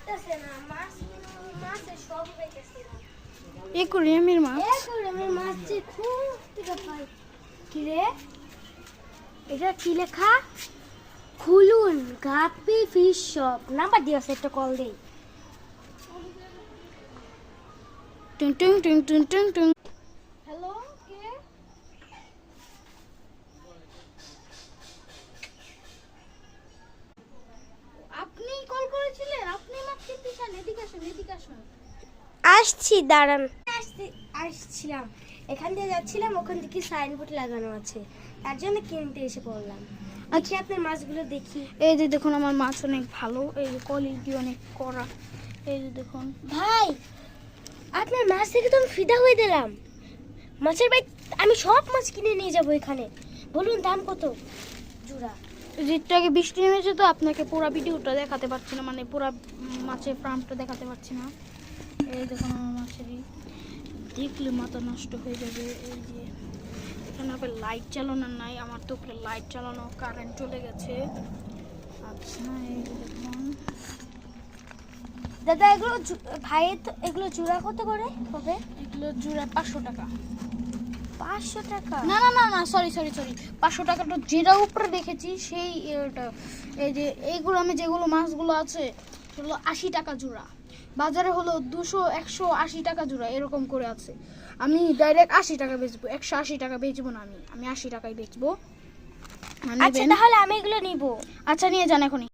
লাগতেছে না মাছ মাছের সব পাইতেছে না একুরিয়ামের মাছ একুরিয়ামের মাছ যে খুব টিকা পাই কি রে এটা কি লেখা খুলুন গাপ্পি ফিশ শপ নাম্বার দিও একটা কল দেই টুং টুং টুং টুং টুং টুং হ্যালো কে আপনি কল করেছিলেন আপনি মাছ কিনতে চান এদিকে আসুন আসছি দাঁড়ান আসছিলাম এখান দিয়ে যাচ্ছিলাম ওখান থেকে সাইনবোর্ড লাগানো আছে তার জন্য কিনতে এসে পড়লাম আচ্ছা আপনার মাছগুলো দেখি এই যে দেখুন আমার মাছ অনেক ভালো এই যে কোয়ালিটি অনেক কড়া এই যে দেখুন ভাই আপনার মাছ থেকে তো আমি ফিদা হয়ে দিলাম মাছের ভাই আমি সব মাছ কিনে নিয়ে যাবো এখানে বলুন দাম কত জোড়া যেটাকে বৃষ্টি নেমেছে তো আপনাকে পুরো ভিডিওটা দেখাতে পারছি না মানে পুরো মাছের ফার্মটা দেখাতে পারছি না এই দেখুন আমার মাছেরই দেখলে মাথা নষ্ট হয়ে যাবে এই যে এখানে আবার লাইট চালানো নাই আমার তো উপরে লাইট চালানো কারেন্ট চলে গেছে আচ্ছা এই যে দেখুন দাদা এগুলো ভাইয়ের তো এগুলো জোড়া কত করে হবে এগুলো জোড়া 500 টাকা 500 টাকা না না না না সরি 500 টাকাটা যেটা উপরে দেখেছি সেই এটা এই যে এইগুলো আমি যেগুলো মাছগুলো আছে সেগুলো 80 টাকা জোড়া বাজারে হলো 200 180 টাকা জোড়া এরকম করে আছে আমি ডাইরেক্ট 80 টাকা বেচবো 180 টাকা বেচবো না আমি 80 টাকায় বেচবো আচ্ছা তাহলে আমি এগুলো নিব আচ্ছা নিয়ে যান এখনই